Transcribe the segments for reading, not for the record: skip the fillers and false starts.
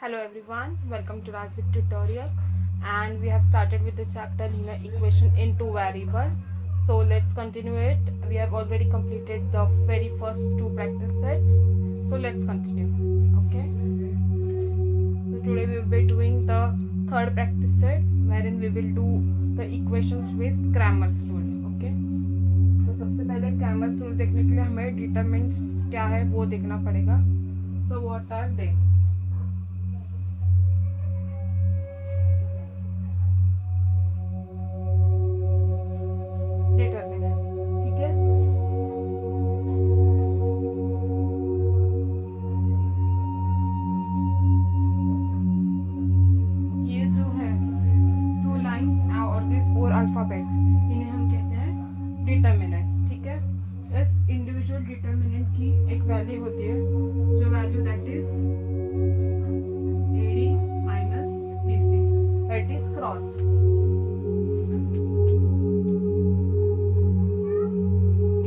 Hello everyone, welcome to Rajdeep tutorial, and we have started with the chapter linear equation in two variable. So let's continue it. We have already completed the very first two practice sets. So let's continue. Okay. So today we will be doing the third practice set wherein we will do the equations with Cramer's rule. Okay. तो सबसे पहले Cramer's rule देखने के लिए हमें determinants क्या है वो देखना पड़ेगा. So what are they? Determinant. ठीक है. ये जो है टू लाइंस और दिस फोर अल्फाबेट्स इन्हें हम कहते हैं डिटर्मिनेंट. ठीक है. इस इंडिविजुअल डिटर्मिनेंट की एक वैल्यू होती है जो value that is AD minus BC that is cross.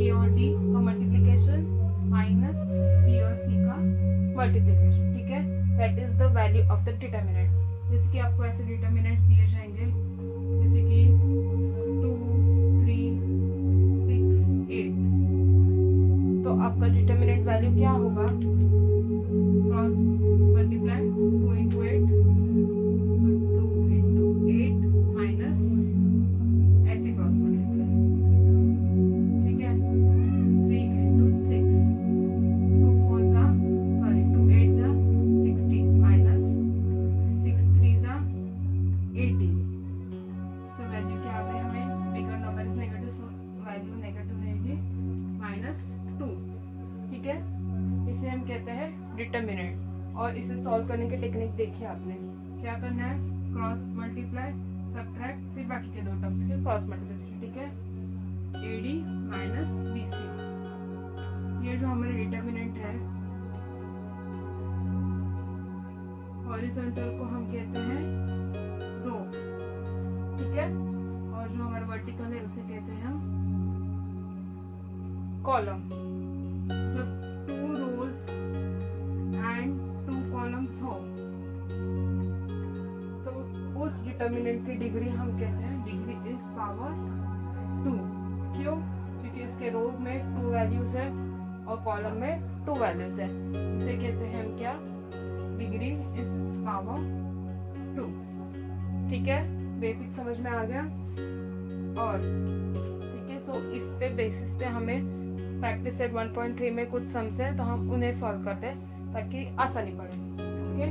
A और डी का मल्टीप्लिकेशन माइनस बी और सी का मल्टीप्लिकेशन. ठीक है. That is the value of the determinant. जैसे कि आपको ऐसे डिटर्मिनेंट्स दिए जाएंगे जैसे कि 2, 3, 6, 8. तो आपका डिटर्मिनेंट वैल्यू क्या होगा? Cross multiply 2 into 8, so 2 into 8 minus ऐसे क्रॉस मल्टीप्लाई. ठीक है. 3 into 6, 2 4 जा सॉरी 2 8 जा 16 माइनस 6 3 जा 18. सो वैल्यू क्या आ गई हमें? Bigger number is negative so value negative रहेगी -2. ठीक है. इसे हम कहते हैं डिटर्मिनेंट. और इसे सॉल्व करने की टेक्निक देखिए आपने. क्या करना है? क्रॉस मल्टीप्लाई सबट्रैक्ट फिर बाकी के दो टर्म्स के क्रॉस मल्टीप्लिकेशन. ठीक है. A d minus b c. ये जो हमारे डिटर्मिनेंट है हॉरिजॉन्टल को हम कहते हैं रो. ठीक है. और जो हमारा वर्टिकल है उसे कहते हैं हम कॉलम. तो 2 rows एंड 2 columns हो तो उस डिटर्मिनेंट की डिग्री हम कहते हैं डिग्री इज पावर 2. क्यों? क्योंकि इसके रो में 2 वैल्यूज है और कॉलम में 2 वैल्यूज है. इसे कहते हैं हम क्या? Degree is power 2. ठीक है. बेसिक समझ में आ गया. और ठीक है. सो इस पे बेसिस पे हमें प्रैक्टिस सेट 1.3 में कुछ सम्स है तो हम उन्हें सॉल्व करते हैं ताकि आसानी पड़े. ठीक है.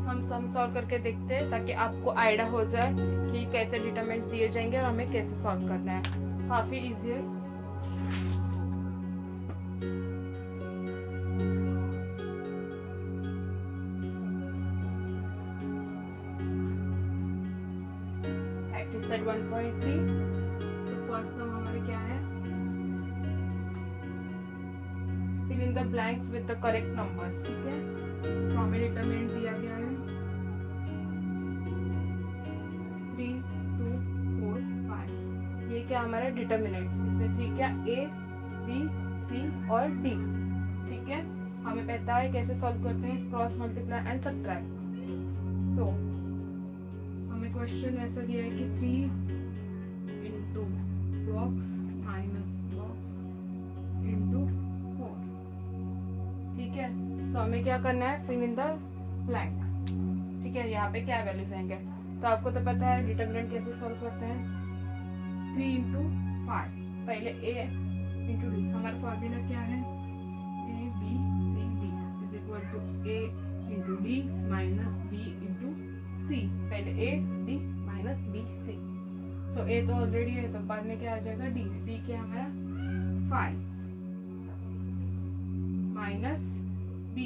हम सम सॉल्व करके देखते हैं ताकि आपको आइडिया हो जाए कि कैसे डिटरमिनेंट्स दिए जाएंगे और हमें कैसे सॉल्व करना है. काफी इजी है. Practice set 1.3. तो फर्स्ट सम हमारे क्या है? Fill in the blanks with the correct numbers. ठीक है. तो हमें डिटरमिनेंट दिया गया है 3, 2, 4, 5. ये क्या हमारा डिटरमिनेंट? इसमें 3 क्या? ए, बी, सी और डी. ठीक है. हमें पता है कैसे सॉल्व करते हैं. Cross multiply and subtract. So हमें क्वेश्चन ऐसा दिया है कि 3 into blocks minus blocks into 4. ठीक है. सो हमें क्या करना है? Fill in the blank. ठीक है. यहाँ पे क्या वैल्यूज आएंगे? तो आपको तो पता है डिटरमिनेंट कैसे सॉल्व करते हैं. 3 into 5. पहले a into d. हमारा फॉर्मूला क्या है? a b c d is equal to a into d minus b into c. पहले a d minus b c. So a तो ऑलरेडी है तो बाद में क्या आ जाएगा? d. d क्या हमारा? 5 माइनस b.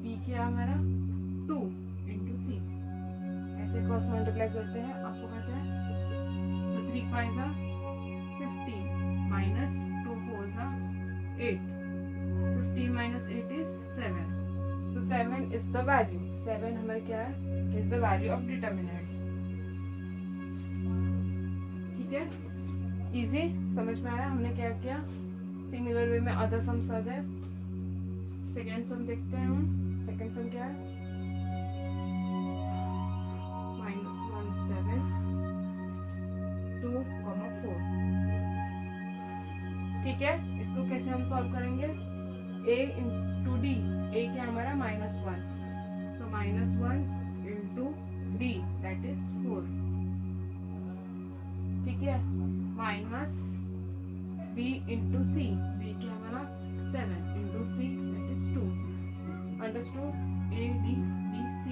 b क्या हमारा? 2 into c. ऐसे क्रॉस मल्टीप्लाई करते हैं. आपको पता है. तो 3 5 जा 15 माइनस 2 4 जा 8. 15 minus 8 is 7. So 7 is the value. 7 हमारे क्या है? Is the value of determinant. ठीक है? Easy? समझ में आया हमने क्या किया? Similar way में other sums आ गए. Second sum देखते हैं हम. Second sum क्या है? -1 7 2, 4. ठीक है, इसको कैसे हम सॉल्व करेंगे? a into d. a क्या हमारा -1, so -1 into d, that is 4. ठीक है, minus b into c. b क्या हमारा 7 into c, that is 2. Understood? a d b c.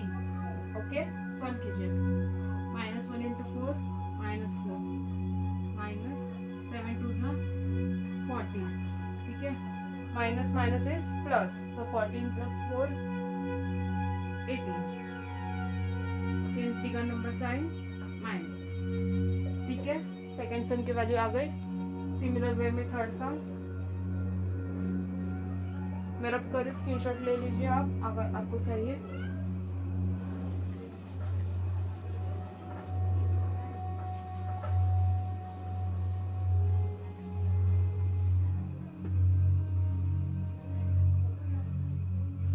Okay, solve कीजिए. -1 into 4 -4 -7 2 14. ठीक है, minus minus is plus, so 14 + 4 18. Change bigger number sign minus. ठीक है, second sum की वैल्यू आ गई. सिमिलर वे में थर्ड सम. मेरा कर स्क्रीनशॉट ले लीजिए आप अगर आपको चाहिए.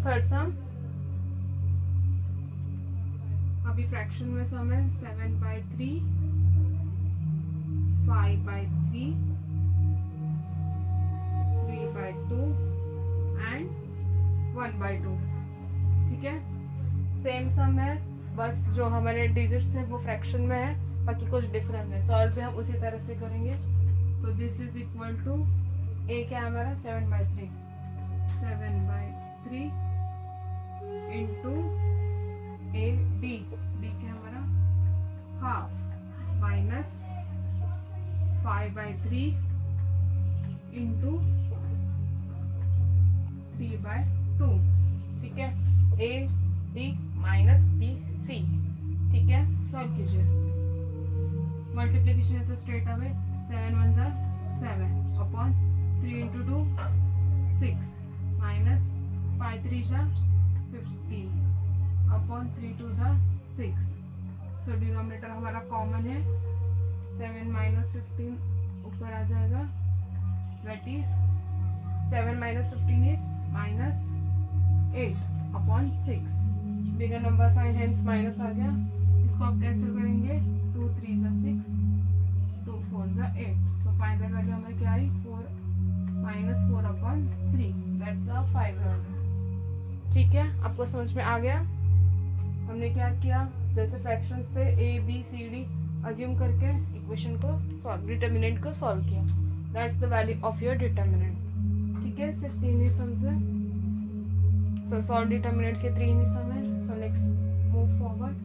थर्ड सम अभी फ्रैक्शन में सम है. 7/3 5/3 3/2 एंड 1/2. ठीक है, सेम सम है, बस जो हमारे डिजिट्स है वो फ्रैक्शन में है, बाकी कुछ डिफरेंस है. सॉल्व भी हम उसी तरह से करेंगे. So this is equal to a क्या है हमारा 7/3 into a b. b क्या हमारा हाफ माइनस 5/3 into 3/2. ठीक है, a d minus b c. ठीक है, सॉल्व कीजिए. मल्टीप्लिकेशन है तो straight away 7 1 7 upon 3 into 2 6 minus 5 3 15 upon 3 2 6. So denominator हमारा कॉमन है. 7 - 15 ऊपर आ जाएगा, that is 7 - 15 is -8 upon 6. Bigger number sign hence minus आ गया. इसको आप कैंसिल करेंगे. 2 3 6 2 4 8. सो फाइनल वैल्यू हमारी क्या आई 4 -4 अपॉन 3. That's the final. ठीक है, आपको समझ में आ गया. हमने क्या किया, जैसे फ्रैक्शंस थे a b c d assume करके इक्वेशन को सॉल्व, डिटर्मिनेंट को सॉल्व किया. That's the value of your determinant. ठीक है, सिर्फ 3 ही सम्स है. सो सॉल्व डिटर्मिनेंट्स के 3 ही सम है. So next move forward.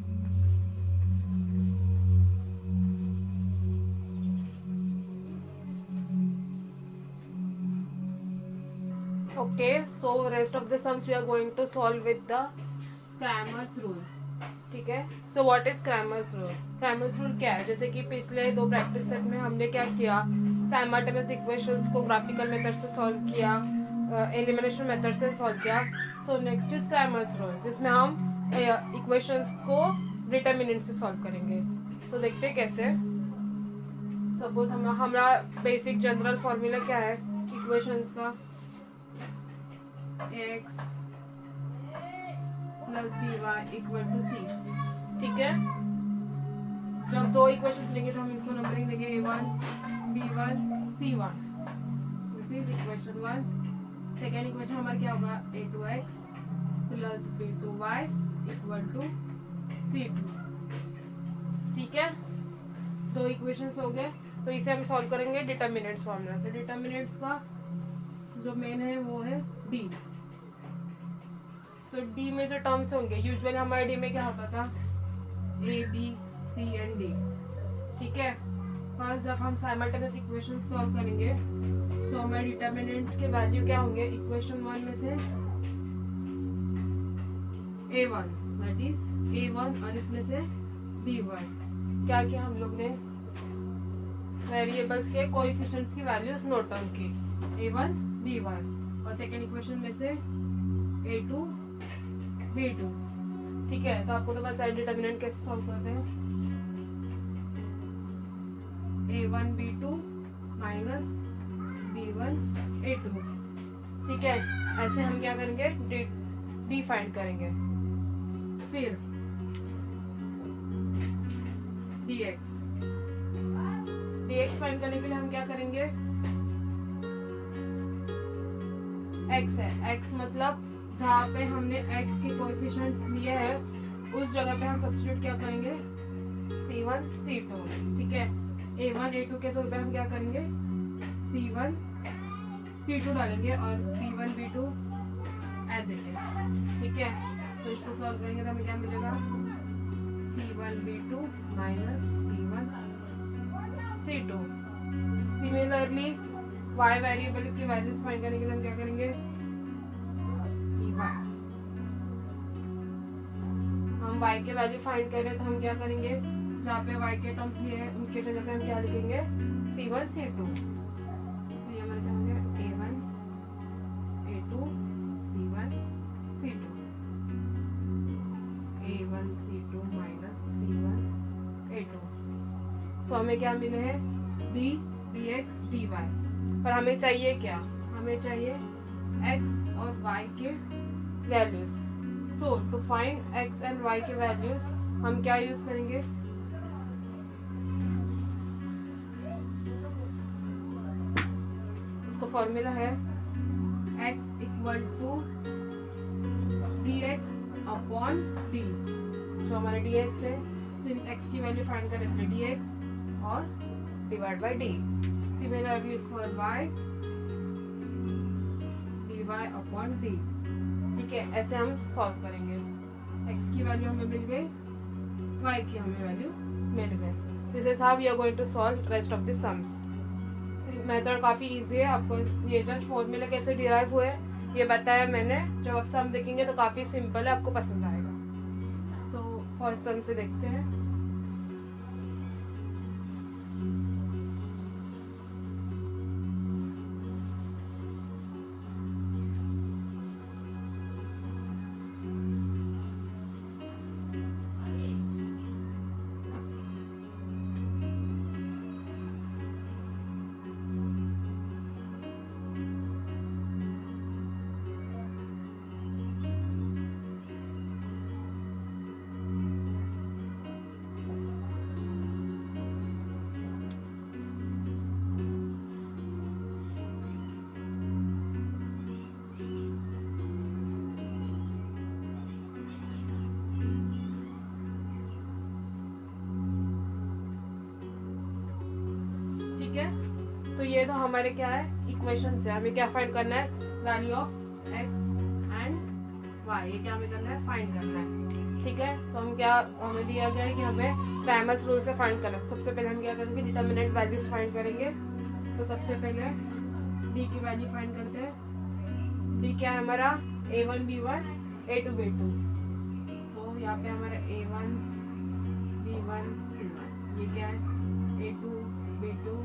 Okay, so rest of the sums we are going to solve with the Cramer's rule. ठीक है, so what is Cramer's rule? Cramer's rule क्या है? जैसे कि पिछले 2 प्रैक्टिस सेट में हमने क्या किया, साइमल्टेनियस इक्वेशंस को ग्राफिकल मेथड से सॉल्व किया, एलिमिनेशन मेथड से सॉल्व किया. So next is Cramer's rule, जिसमें हम इक्वेशंस को डिटर्मिनेंट से सॉल्व करेंगे. so देखते हैं कैसे. सपोज हमारा बेसिक जनरल फॉर्मूला क्या है इक्वेशंस का, x plus by equal to c. ठीक है, जब 2 इक्वेशंस लेंगे तो हम इसको नंबरिंग देंगे a1 b1 c1. This is equation 1. Second equation हमारा क्या होगा a2x plus b2y equal to c2. ठीक है, 2 इक्वेशंस हो गए. तो इसे हम सॉल्व करेंगे डिटर्मिनेंट्स फॉर्मूला से. डिटर्मिनेंट्स का जो मेन है वो है d. तो d में जो टर्म्स होंगे, यूजुअली हमारे d में क्या होता था a b c and d. ठीक है, फर्स्ट जब हम साइमल्टेनियस इक्वेशन सॉल्व करेंगे तो हमारे डिटर्मिनेंट्स के वैल्यू क्या होंगे. इक्वेशन 1 में से a1 दैट इज a1 और इसमें से b1. क्या किया हम लोग ने, वेरिएबल्स के कोएफिशिएंट्स की वैल्यूज नोट डाउन की, a1 b1. और सेकेंड इक्वेशन में से a2 B2। ठीक है, तो आपको तो पता है डिटर्मिनेंट कैसे सॉल्व करते हैं, A1 B2 minus B1 A2। ठीक है, ऐसे हम क्या करेंगे, डी फाइंड करेंगे। फिर dx फाइंड करने के लिए हम क्या करेंगे, x है, x मतलब जहाँ पे हमने x के कोएफिशिएंट्स लिए हैं उस जगह पे हम सब्स्टिट्यूट क्या करेंगे, C1 C2। ठीक है, A1 A2 के जगह पे हम क्या करेंगे, C1 C2 डालेंगे और B1 B2 as it is. ठीक है, तो इसको सॉल्व करेंगे तो हमें क्या मिलेगा, C1 B2 minus B1 C2। Similarly y variable की वैल्यूज फाइंड करने के लिए हम क्या करेंगे, हम y के वैल्यू फाइंड करें तो हम क्या करेंगे, जहाँ पे y के टर्म्स लिए हैं उनके जगह पे हम क्या लिखेंगे, C1 C2। तो ये हमारे क्या हो गया, A1 A2 C1 C2, A1 C2 minus C1 A2। सो हमें क्या मिले हैं, d dx dy। पर हमें चाहिए क्या, हमें चाहिए x और y के values. So to find x and y के वैल्यूज हम क्या यूज करेंगे, इसका फॉर्मूला है x equal to dx upon d। जो हमारा dx है, सिंस x की वैल्यू फाइंड करें इसलिए dx और divide by d। Similarly for y dy upon d। ठीक है, ऐसे हम सॉल्व करेंगे, x की वैल्यू हमें मिल गई, y की हमें वैल्यू मिल गई। This is how we are going to solve rest of the sums. Method काफ़ी इजी है, आपको ये जस्ट फॉर्मूला कैसे डिराइव हुए ये बताया मैंने। जब आप सम देखेंगे तो काफ़ी सिंपल है, आपको पसंद आएगा। तो फर्स्ट सम से देखते हैं। तो ये तो हमारे क्या है, इक्वेशन से हमें क्या फाइंड करना है, value of x and y। ये क्या हमें करना है, फाइंड करना है। ठीक है, तो हम क्या, हमें दिया गया है कि हमें क्रामर्स रूल से फाइंड करना है। सबसे पहले हम क्या करेंगे, डिटर्मिनेंट वैल्यूज फाइंड करेंगे। तो सबसे पहले d की वैल्यू फाइंड करते हैं। d क्या है हमारा, a1 b1 a2 b2। सो यहाँ पे हमारा a1 b1 c1, ये क्या है a2 b2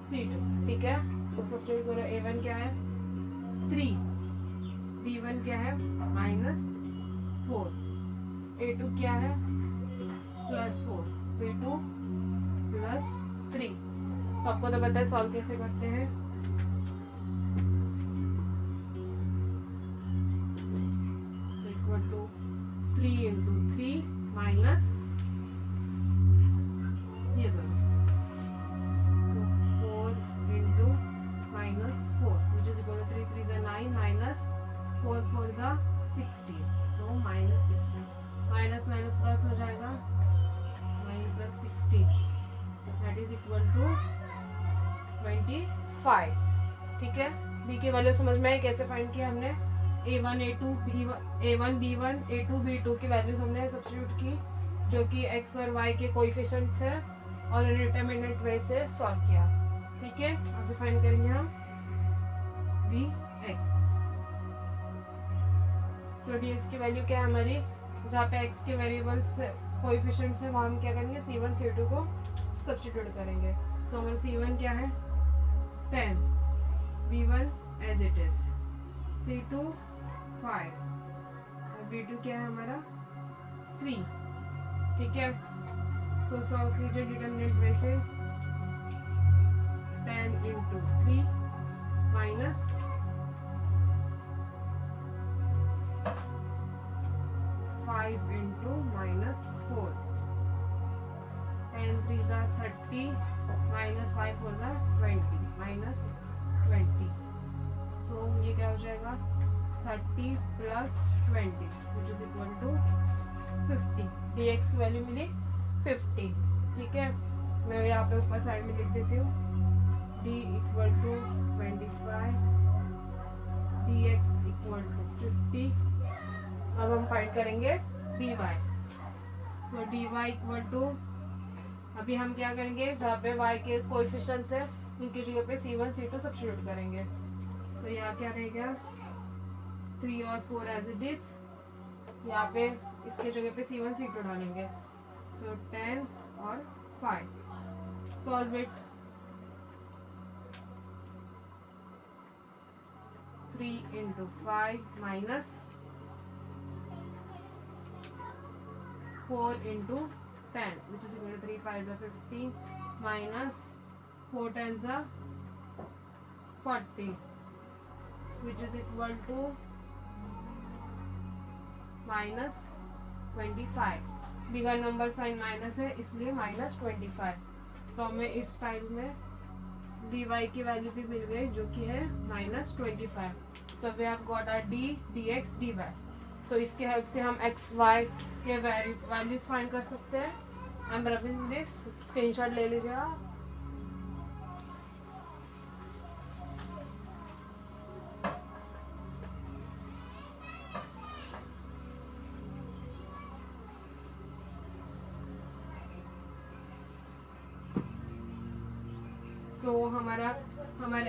C2। ठीक है, तो सब्स्टिट्यूट करो, A1 क्या है 3, B1 क्या है -4, A2 क्या है +4, B2 +3। तो आपको तो पता है सॉल्व कैसे करते हैं। So equal to 3 into 3 minus ये दोनों, -4 which is equal to 3 3 is 9 minus 4 4 is 16, so -16, minus minus plus हो जाएगा, 9 + 16 that is equal to 25। ठीक है, b की वैल्यू समझ में आई कैसे फाइंड किया हमने, a1 a2 a1 b1 a2 b2 की वैल्यूज हमने सब्स्टिट्यूट की जो कि x और y के कोएफिशिएंट्स है और डिटरमिनेंट वे से सॉल्व किया। ठीक है, अभी फाइंड करेंगे हम dx। तो dx की वैल्यू क्या है हमारी, जहाँ पे x के वेरिएबल्स कोएफिशिएंट्स है वहाँ हम क्या करेंगे, c1 c2 को सब्स्टिट्यूट करेंगे। तो हमारा c1 क्या है 10, b1 as it is, c2 5 और b2 क्या है हमारा 3, ठीक है। तो सॉल्व कीजिए डिटरमिनेंट में से 10 इंटू 3 माइनस 5 इंटू -4, 10 3 ज़ा 30 माइनस 5 4 ज़ा 20 माइनस 20। सो ये क्या हो जाएगा 30 plus 20 which is equal to 50। dx की वैल्यू मिली 50, ठीक है। मैं यहाँ पे ऊपर साइड में लिख देती हूँ d equal to 25, dx equal to 50। अब हम फाइंड करेंगे dy। So dy equal to, अभी हम क्या करेंगे जहाँ पे y के कोएफिशिएंट्स है उनकी जगह पे c1 c2 सब्स्टिट्यूट करेंगे। तो यहाँ क्या रहेगा 3 और 4 एज इट इज, यहाँ पे इसके जगह पे c1 c2 डालेंगे। सो 10 और 5, solve it. 3 into 5 minus 4 into 10 which is equal to 3 5 are 15 minus 4 10s are 40 which is equal to minus 25। Bigger number sign minus है इसलिए minus 25। सो हमें इस टाइम में dy की वैल्यू भी मिल गई जो कि है minus 25। So we have got our d dx dy। So इसके हेल्प से हम एक्स वाई के वैल्यूज फाइंड कर सकते हैं। I am rubbing this, screenshot ले लीजिए आप। सो हमारा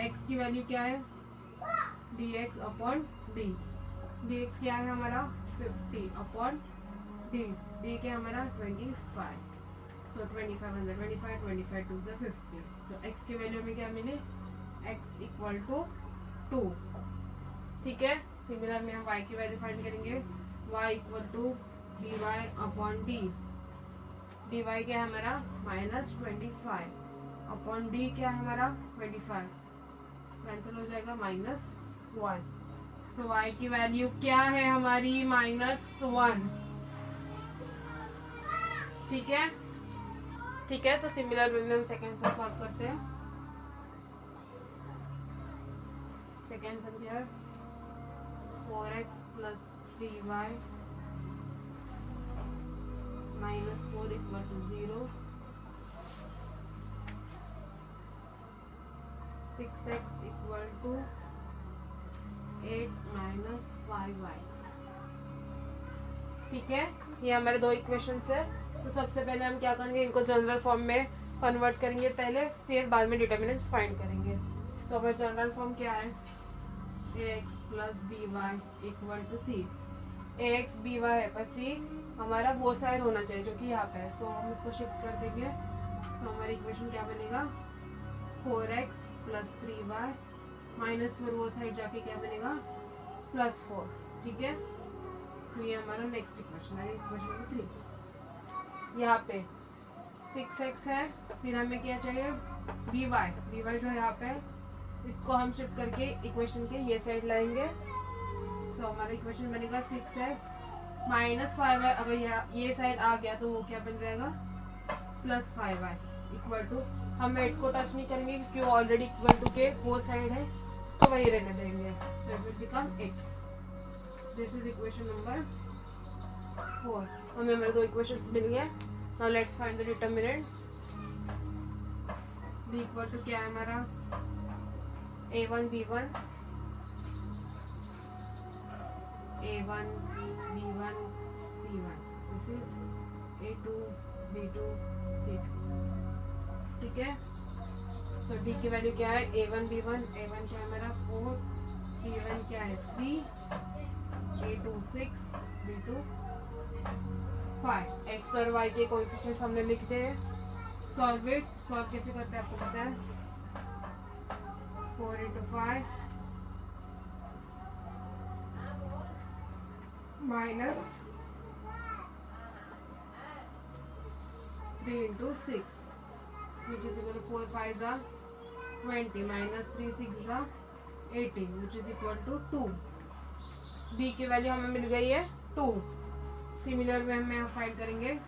x की वैल्यू क्या है dx अपॉन d। dx क्या है हमारा 50 अपॉन d, d क्या हमारा 25। सो 25 अंदर 25 25 2 50। सो x की वैल्यू में क्या मिली x इक्वल टू 2, ठीक है। सिमिलर में हम y की वैल्यू फाइंड करेंगे y equal to dy upon d। dy क्या है हमारा -25 अपॉन d क्या है हमारा 25, कैंसिल हो जाएगा -1। सो y की वैल्यू क्या है हमारी -1, ठीक है, ठीक है। तो सिमिलर वे में हम सेकेंड सम सॉल्व करते हैं। सेकेंड सम क्या है 4x plus 3y minus 4 equal to 0, 6x equal to 8 minus 5y, ठीक है। ये हमारे दो इक्वेशंस है। तो सबसे पहले हम क्या करेंगे इनको जनरल फॉर्म में कन्वर्ट करेंगे पहले, फिर बाद में डिटर्मिनेंट्स फाइंड करेंगे। तो अगर जनरल फॉर्म क्या है ax plus b y equal to c. ax by है पर c हमारा वो साइड होना चाहिए जो कि यहाँ पे है। सो हम इसको शिफ्ट कर देंगे। सो हमारी इक्वेशन क्या बनेगा 4x प्लस 3y माइनस 4 वो साइड जाके क्या बनेगा +4, ठीक है। तो ये हमारा नेक्स्ट इक्वेशन है, इक्वेशन नंबर 3। यहाँ पे 6x है, फिर हमें क्या चाहिए by जो यहाँ पे इसको हम शिफ्ट करके इक्वेशन के ये साइड लाएंगे। तो हमारा इक्वेशन बनेगा 6x माइनस 5y, अगर ये साइड आ गया तो वो क्या बन जाएगा +5y इक्वल टू, हम 8 को टच नहीं करेंगे क्योंकि ऑलरेडी इक्वल टू के वो साइड है तो वही रहने देंगे। So it will become 8। This is equation number 4। हमें हमारे दो इक्वेशंस मिल गए। Now let's find the determinants। b equal to क्या है हमारा a1 b1 b1 c1, this is a2 b2 c2, ठीक है। तो d की वैल्यू क्या है a1 b1, a1 क्या है हमारा 4, b1 क्या है 3, a2 6, b2 5। x और y के कोएफिशिएंट्स हमने लिख दिए। Solve it. सॉल्व कैसे करते हैं आपको पता है 4 into 5 minus 3 into 6, which is equal to 4 5 are 20 minus 3 6 are 18, which is equal to 2. b की वैल्यू हमें मिल गई है 2. सिमिलर वे में हम फाइंड करेंगे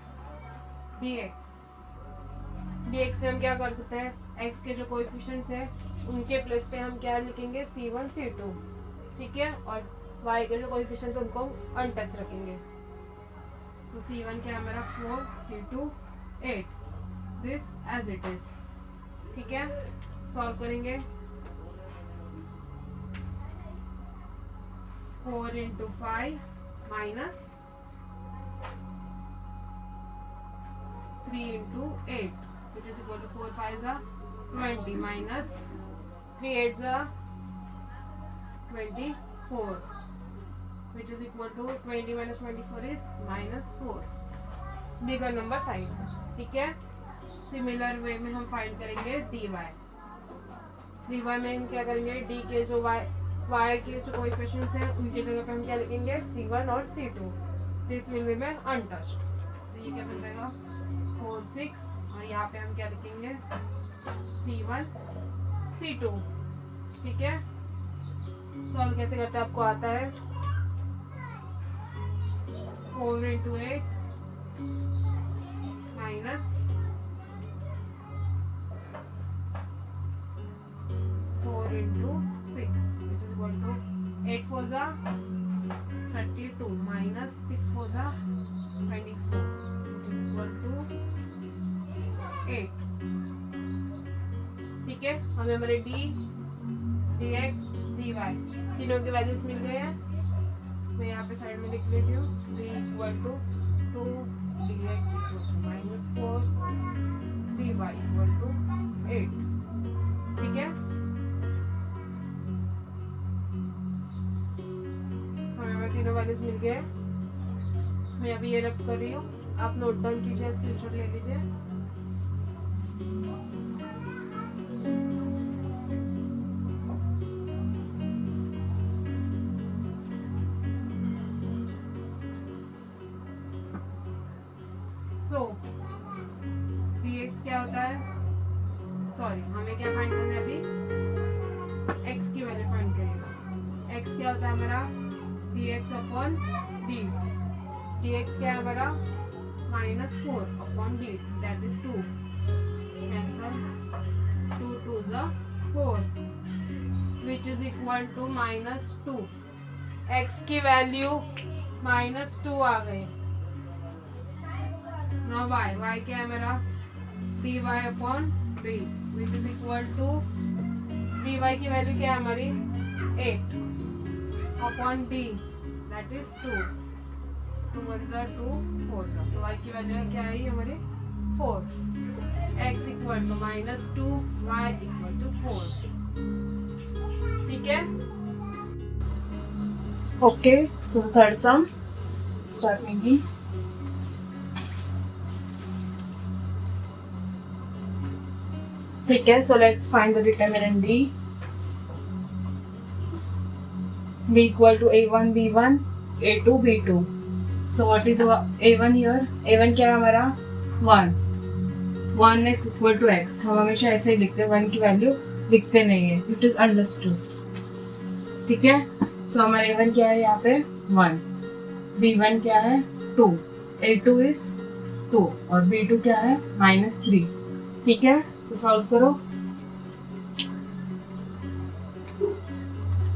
dx. dx में हम क्या कर सकते हैं, x के जो कोएफिशिएंट्स है उनके प्लेस पे हम क्या लिखेंगे c1 c2, ठीक है, और y के जो कोएफिशिएंट्स उनको अनटच रखेंगे. तो c1 क्या है हमारा 4, c2 8, this as it is, ठीक है. सॉल्व करेंगे 4 into 5 minus 3 into 8, which is equal to 4 5 are 20 minus 3 8 are 24, which is equal to 20 minus 24 is minus 4. Bigger number sign, ठीक है. सिमिलर वे में हम फाइंड करेंगे dy. dy में हम क्या करेंगे, d के जो y के जो कोएफिशिएंट्स हैं उनकी जगह पे हम क्या लिखेंगे c1 और c2. This will remain untouched. तो ये क्या बन जाएगा 4 6, और यहाँ पे हम क्या लिखेंगे c1 c2, ठीक है. सॉल्व कैसे करते हैं आपको आता है. 4 into 8 minus 4 into 6, which is equal to 8 4 are 32 minus 6 4 are 24, which is equal to 8, ठीक है. हमें हमारे d dx dy तीनों के वैल्यूज मिल गए हैं. मैं यहाँ पे साइड में लिख लेती हूँ. d equal to 2 dx equal to minus 4 dy equal to 8, ठीक है. हमें तीनों वैल्यूज मिल गए. मैं अभी ये रब कर रही हूँ, आप नोट डाउन कीजिए, स्क्रीनशॉट ले लीजिए. dx क्या होता है, सॉरी हमें क्या फाइंड करना है अभी, x की वैल्यू फाइंड करेंगे. x क्या होता है हमारा dx अपॉन d. dx क्या है हमारा -4 upon d, that is 2. Cancel 2 2 is 4, which is equal to -2. x की वैल्यू -2 आ गई. Now y क्या है मेरा dy upon d, which is equal to dy की वैल्यू क्या है हमारी 8 अपॉन d, that is 2. 2 1 2 4. तो y की वैल्यू क्या आई हमारी 4. x equal to -2, y equal to 4, ठीक है. Okay, so third sum start making. ठीक है. So let's find the determinant d. b equal to a1 b1 a2 b2. so what is a1 here? a1 क्या है हमारा 1 x equal to x. हम हमेशा ऐसे ही लिखते हैं, 1 की वैल्यू लिखते नहीं है. इट इज अंडरस्टूड, ठीक है. सो हमारा a1 क्या है यहाँ पे 1, b1 क्या है 2, a2 इज 2 और b2 क्या है -3, ठीक है. तो सॉल्व करो.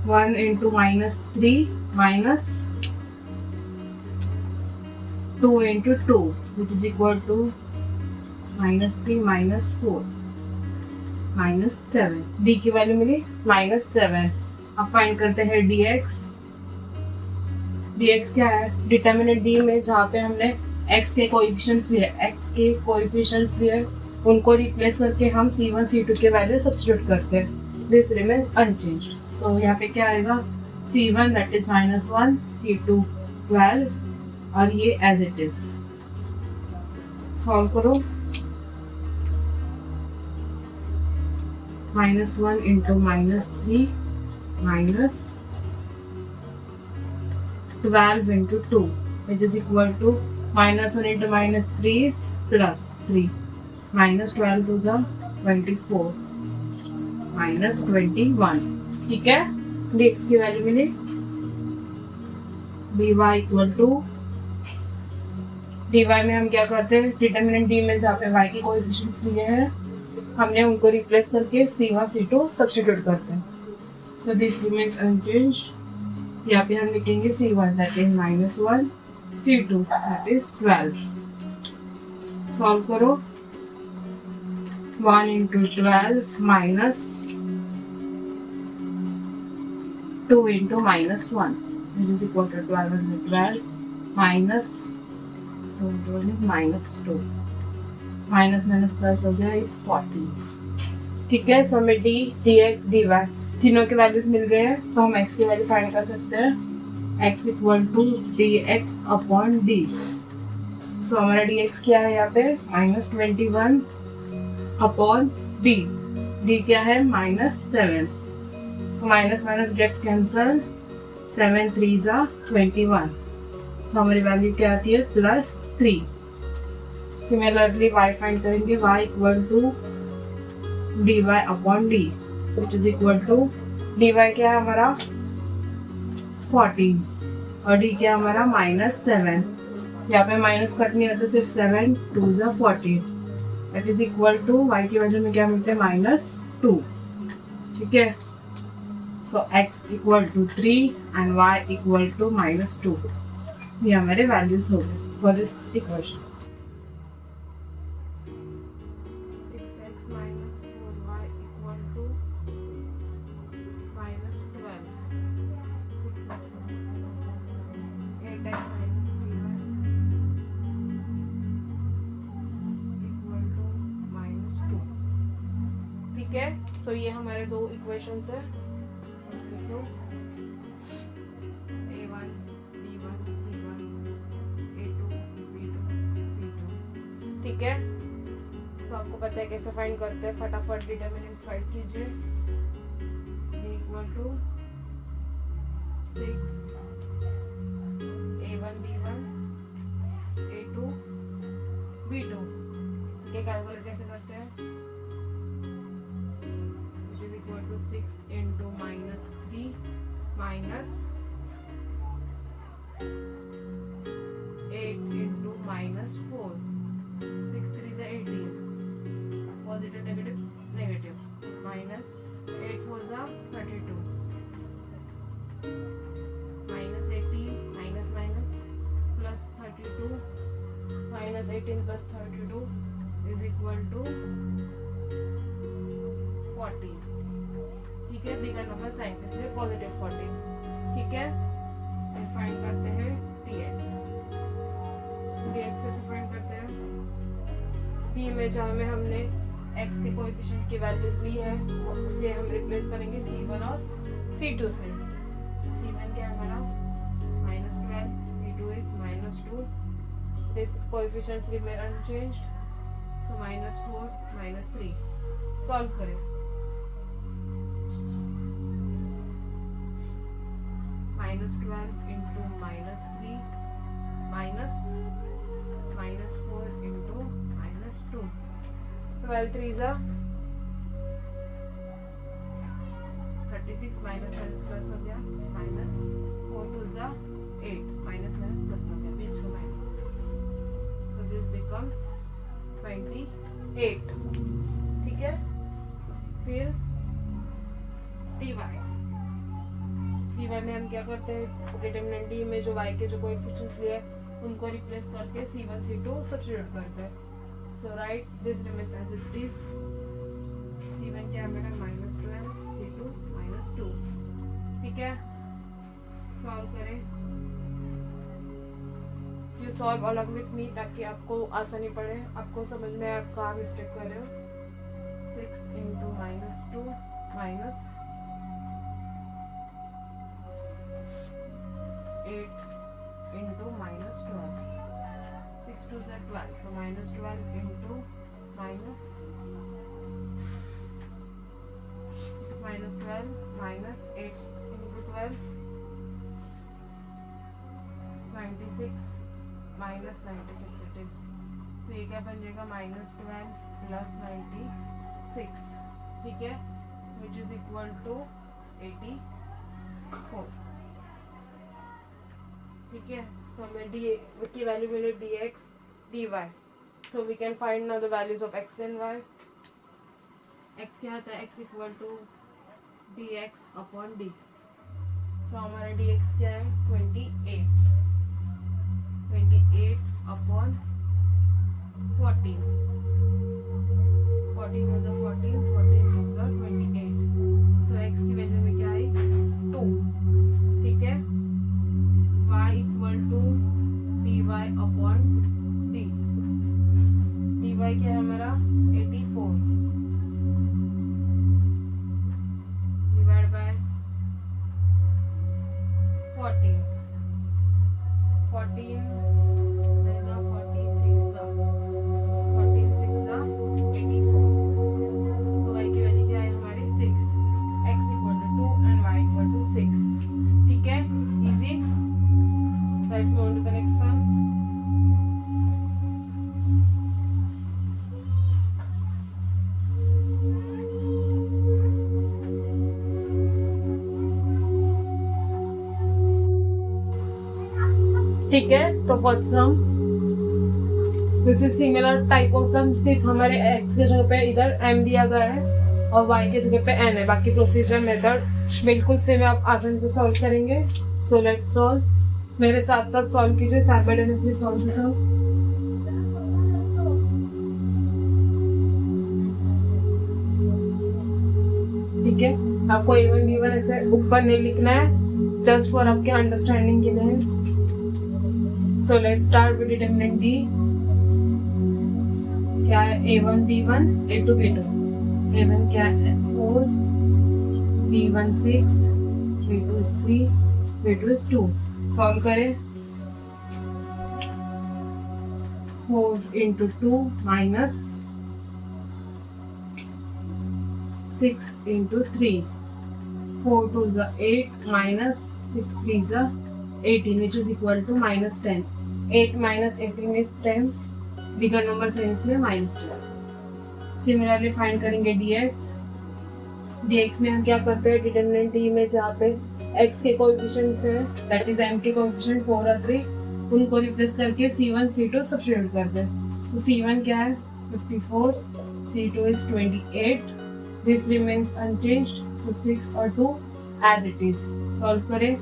1 into -3 minus 2 into 2, which is equal to -3 -4 -7. d की वैल्यू मिली -7. अब फाइंड करते हैं dx. dx क्या है, डिटर्मिनेंट d में जहाँ पे हमने x के कोएफिशिएंट्स लिए उनको रिप्लेस करके हम c1 c2 के वैल्यू सब्स्टिट्यूट करते हैं. This remains unchanged. सो यहाँ पे क्या आएगा c1 दैट इज -1, c2 12 और ये एज इट इज. सॉल्व करो. -1 into -3 minus 12 into 2, which is equal to -1 into -3 is +3. -12 to the 24 -21. ठीक है, dx की वैल्यू मिली। dy इक्वल टू dy में हम क्या करते हैं, डिटर्मिनेंट d में जहाँ पे y के कोएफिशिएंट्स लिए हैं हमने उनको रिप्लेस करके c1 c2 सब्स्टिट्यूट करते हैं। So this remains unchanged. यहाँ पे हम लिखेंगे c1 that is -1, c2 that is 12। Solve करो। 1 into 12 minus 2 into -1, which is equal to 12 into 12 minus 2 into 1 is -2, minus minus plus हो गया इज 40। ठीक है, सो हमें डी एक्स डी वाई तीनों के वैल्यूज मिल गए हैं, तो हम एक्स की वैल्यू फाइंड कर सकते हैं। X equal to d x upon d. So हमारा डी एक्स क्या है यहाँ पे -21 अपॉन डी। डी क्या है -7। So minus minus gets cancel, 7 3 जा 21। सो हमारी वैल्यू क्या आती है +3। सिमिलरली y फाइंड करेंगे, y equal to dy upon d, which is equal to dy क्या है हमारा 14 और d क्या हमारा -7। यहाँ पे माइनस कट नहीं होता, सिर्फ 7 2 जा 14, that is equal to y की वैल्यू में क्या मिलते हैं -2। ठीक है, so x equal to 3 and y equal to -2। ये हमारे वैल्यूज हो गए फॉर दिस इक्वेशन। ठीक है, सो ये हमारे दो इक्वेशंस है, A1 B1 C1 A2 B2 C2। ठीक है, तो आपको पता है कैसे फाइंड करते हैं, फटाफट डिटर्मिनेंट्स फाइंड कीजिए। A equal to 6 A1 B1 A2 B2। ये कैलकुलेट कैसे करते हैं, 6 into -3 minus 8 into -4, 6 3 is 18, positive negative negative, minus 8 4 is 32, minus 18 minus minus plus 32, minus 18 plus 32 is equal to 40। ठीक है, बिगर नंबर साइन इसलिए पॉजिटिव 40। ठीक है, फिर फाइंड करते हैं dx। dx कैसे फाइंड करते हैं, d में जहाँ में हमने x के कोएफिशिएंट की वैल्यूज ली है उसे हम रिप्लेस करेंगे c1 और c2 से। c1 क्या है हमारा -12, c2 is -2, this coefficients remain unchanged, so -4 -3। Solve करें। -12 into -3 minus -4 into -2, 12 3 is 36, minus plus हो गया, -4 2 is 8, minus प्लस हो गया, बीच का माइनस, so this becomes 28। ठीक है, फिर dy में हम क्या करते हैं, डिटरमिनेंट डी में जो y के जो कोएफिशिएंट्स लिए उनको रिप्लेस करके c1 c2 सब्स्टिट्यूट करते हैं। So right this remains as it is. c1 क्या है मेरा -12, c2 -2। ठीक है, सॉल्व करें। You solve along with me ताकि आपको आसानी पड़े, आपको समझ में आप कहाँ मिस्टेक कर रहे हो। 6 into -2 minus 8 into -12, 6 2 is 12, so -12 into -12 minus 8 into 12, 96 minus 96 it is. So ये क्या बन जाएगा -12 plus 96, ठीक है, which is equal to 84, ठीक है. So हमें d की वैल्यू मिले dx dy. So we can find now the values of x and y. x क्या आता है, x equal to dx upon d. So हमारा dx क्या है 28 upon 14. 14 is a 14, 14 is a 28. So x की value में क्या आई 2, ठीक है. y equal to dy upon d. dy क्या है हमारा 84 divide by 14. 14 Let's move on to the next one. ठीक है, तो first sum this is similar type of sum, सिर्फ हमारे x के जगह पे इधर m दिया गया है और y के जगह पे n है. बाकी प्रोसीजर मेथड बिल्कुल सेम, आप आसानी से सॉल्व करेंगे. So let's solve. मेरे साथ साथ सॉल्व कीजिए, साइमल्टेनियसली सॉल्व कीजिए. ठीक है, आपको A1 B1 ऐसे ऊपर नहीं लिखना है, जस्ट फॉर आपके अंडरस्टैंडिंग के लिए है. So let's start with determinant D. क्या है A1 B1 A2 B2. A1 क्या है 4, B1 6, B2 is 3, B2 is 2. Solve करें. 4 into 2 minus 6 into 3. 4 2 is 8 minus 6 3 is 18, which is equal to -10. 8 minus 18 is 10. Bigger number है इसलिए -10. Similarly find करेंगे dx. dx में हम क्या करते हैं, डिटरमिनेंट D में जहाँ पे x के कोएफिशिएंट्स हैं, दैट इज m के कोएफिशिएंट 4 और 3, उनको रिप्लेस करके c1 c2 सब्स्टिट्यूट करते हैं. तो c1 क्या है 54, c2 is 28. This remains unchanged, so 6 और 2 एज इट इज. सॉल्व करें.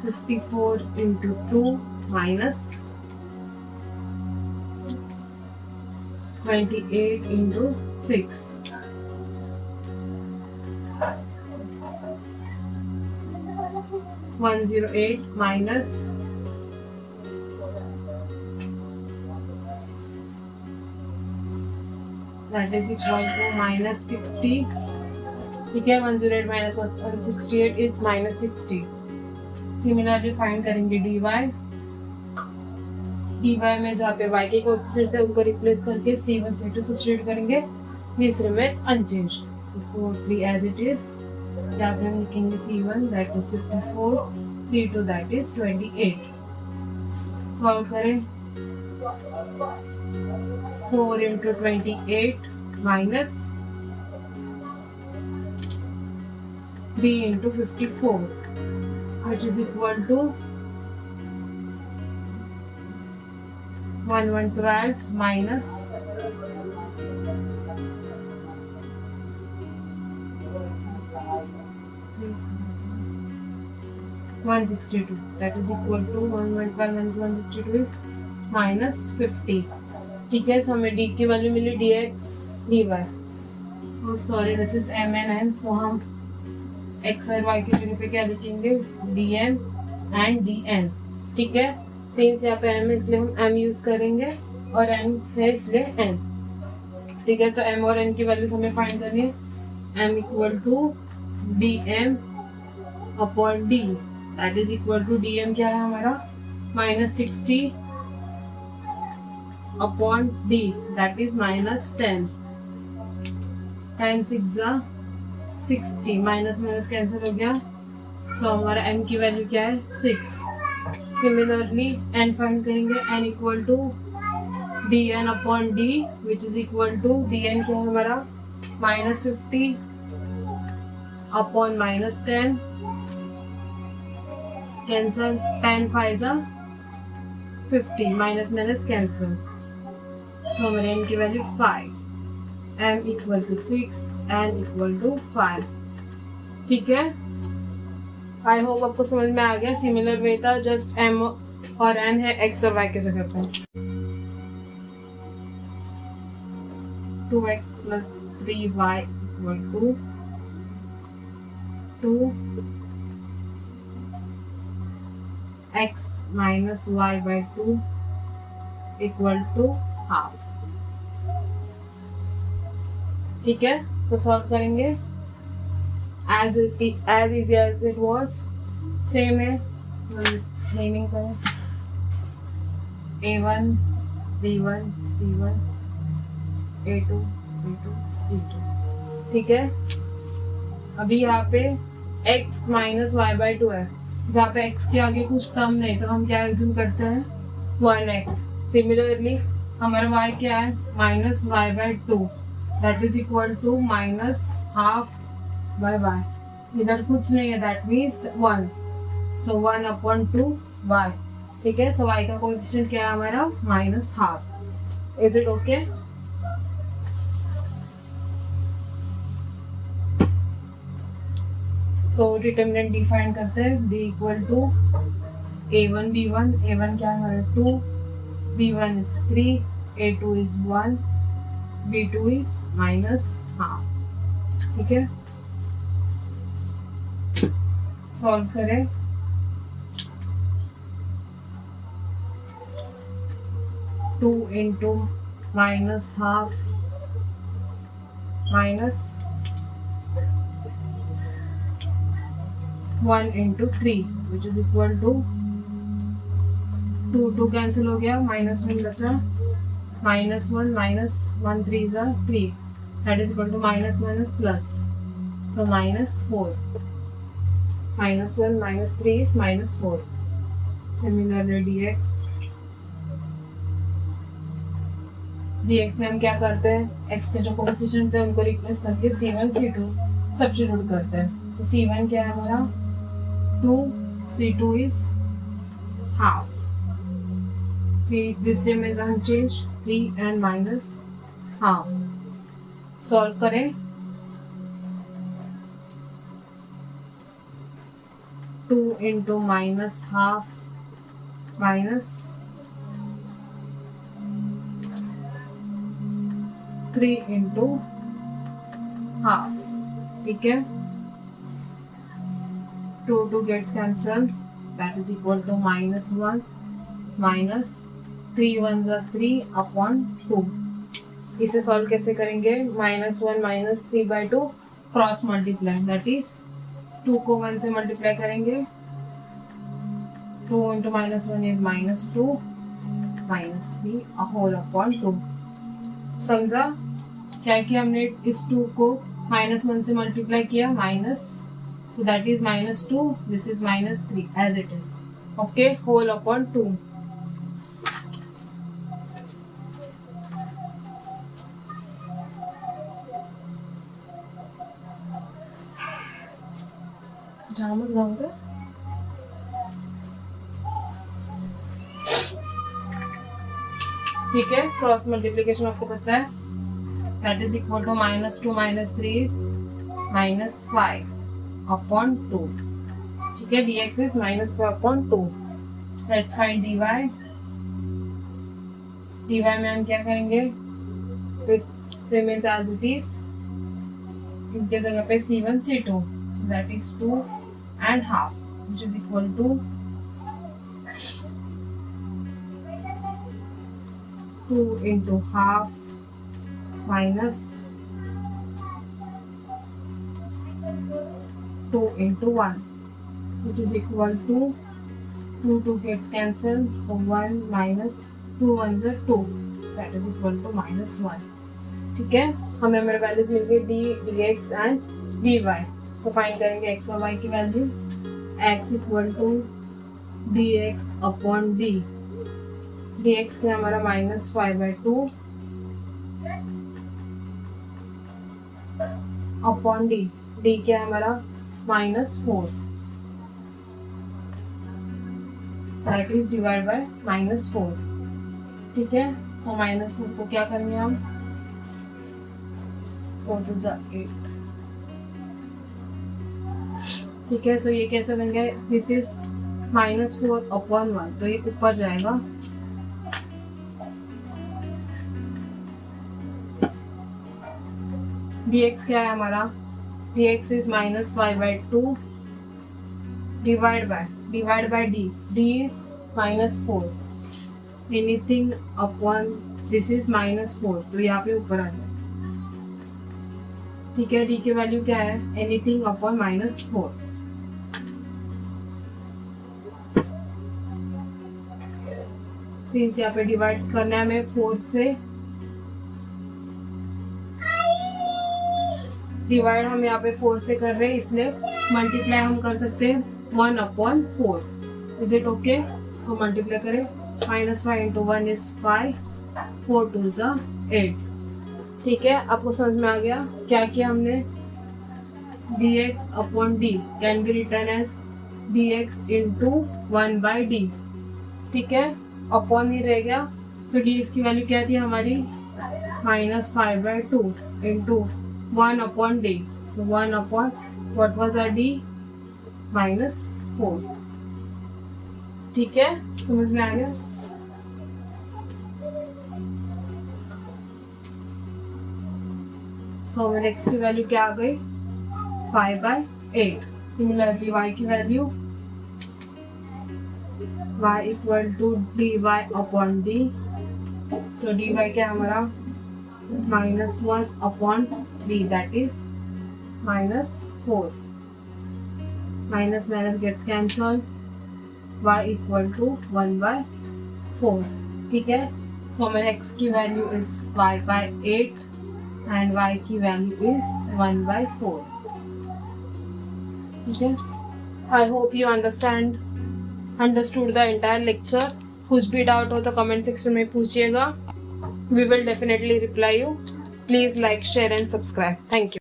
54 into 2 minus 28 into 6. 108 minus that is equal to -60. ठीक है, 108 minus 168 is -60. सिमिलरली फाइंड करेंगे dy. dy में जहाँ पे y के कोएफिशिएंट्स है उनको रिप्लेस करके c1 c2 सब्स्टिट्यूट करेंगे. This remains unchanged, so 4 3 as it is. यहाँ पे हम लिखेंगे c1 that is 54, c2 that is 28. Solve करें. 4 into 28 minus 3 into 54, which is equal to 1112 minus 162, that is equal to 1112 minus 162 is -50. ठीक है, सो हमें d की वैल्यू मिली dx dy. oh sorry, this is m and n, so हम x और y की जगह पे क्या लिखेंगे dm and dn. ठीक है, सिंस यहाँ पे m है इसलिए हम m यूज करेंगे और n है इसलिए n. ठीक है, तो m और n की वैल्यूज हमें फाइंड करनी है. m equal to dm upon d, that is equal to dm क्या है हमारा -60 upon d, that is -10. 10 6 60, minus minus cancel हो गया, सो हमारा m की वैल्यू क्या है 6. सिमिलरली n फाइंड करेंगे, n equal to dn upon d which is equal to dn क्या है हमारा -50 upon -10 cancel 10 5 50 minus minus cancel. So हमारे n की value 5, m equal to 6, n equal to 5. ठीक है, आई होप आपको समझ में आ गया. सिमिलर वे था, जस्ट m और n है x और y के जगह पे. 2x plus 3y equal to 2x minus y by 2 equal to half. ठीक है, तो सॉल्व करेंगे as easy as it was. Same है, नेमिंग करें a1 b1 c1 a2 b2 c2. ठीक है, अभी यहाँ पे x माइनस वाई बाई 2 है, जहाँ पे x के आगे कुछ टर्म नहीं, तो हम क्या एज्यूम करते हैं 1x. सिमिलरली हमारा y क्या है minus y by 2, that is equal to minus half by y. इधर कुछ नहीं है, that means 1. So 1 upon 2 y. ठीक है, सो y का कोएफिशिएंट क्या है हमारा minus half. Is it okay? So determinant define करते हैं, d equal to a1 b1. a1 क्या है हमारा 2, b1 is 3, a2 is 1, b2 is minus half. ठीक है, सॉल्व करें. Two into minus half minus 1 into 3 which is equal to 2 cancel हो गया, -1 बचा, -1 minus 1 3 is 3, that is equal to minus minus plus, so -4. -1 minus 3 is -4. Similarly dx में हम क्या करते हैं, x के जो कोएफिशिएंट्स हैं उनको रिप्लेस करके c1 c2 सब्स्टिट्यूट करते हैं. सो c1 क्या है हमारा 2, c2 is half. This term is unchanged, 3 and minus half. Solve करें. 2 into minus half minus 3 into half. ठीक है, 2 gets cancelled, that is equal to -1 minus 3 1 3 upon 2. इसे सॉल्व कैसे करेंगे, -1 minus 3 by 2 cross multiply, that is 2 को 1 से multiply करेंगे, 2 into -1 is -2 minus 3 a whole upon 2. समझा क्या कि हमने इस 2 को -1 से मल्टीप्लाई किया, minus, so that is -2, this is -3 as it is. Okay, whole upon 2. जामस गाऊंगा. ठीक है, क्रॉस मल्टीप्लिकेशन आपको पता है, that is equal to -2 minus 3 is -5 upon 2. ठीक है, dx is -5 upon 2. Let's find dy. dy में हम क्या करेंगे, this remains as it is, इनके जगह पे c1 c2, so that is 2 and half which is equal to 2 into half minus 2 into 1 which is equal to 2 gets cancelled, so 1 minus 2 1 is 2, that is equal to -1. ठीक है, हमें हमारे values मिल गई d dx and dy. So find करेंगे x और y की value. x equal to d x upon d, d x क्या हमारा -5/2 अपॉन डी, डी क्या है हमारा -4, दैट इज डिवाइड बाय -4। ठीक है, सो -4 को क्या करेंगे हम, 4 to the 8। ठीक है, सो ये कैसे बन गया, दिस इज -4 अपॉन 1, तो ये ऊपर जाएगा। dx क्या है हमारा, dx is -5/2 divide by d, d is -4, anything upon this is -4, तो यहाँ पे ऊपर आ जाए। ठीक है, d की वैल्यू क्या है, एनीथिंग अपॉन -4। सिंस यहाँ पे डिवाइड करना है हमें 4 से, डिवाइड हम यहाँ पे 4 से कर रहे हैं, इसलिए मल्टीप्लाई हम कर सकते हैं 1/4। Is it okay, so multiply करें, -5 × 1 इज 5, 4 2 ज़ा 8। ठीक है, आपको समझ में आ गया क्या किया हमने, dx upon d can be written as dx into 1/d। ठीक है, अपॉन ही रह गया, सो dx की वैल्यू क्या थी हमारी, -5/2 into 1/d, so 1 upon what was our d, -4। ठीक है, समझ में आ गया। सो मेरे x की वैल्यू क्या आ गई, 5/8। सिमिलरली y की value, y equal to dy upon d, so dy क्या हमारा -1 upon d, that is -4, minus gets cancelled, y equal to 1/4। ठीक है, सो मेरे x की वैल्यू इज 5/8 एंड y की वैल्यू इज 1/4। ठीक है, I hope you understood the entire lecture. कुछ भी डाउट हो तो कमेंट सेक्शन में पूछिएगा, we will definitely reply you. Please like, share and subscribe. Thank you.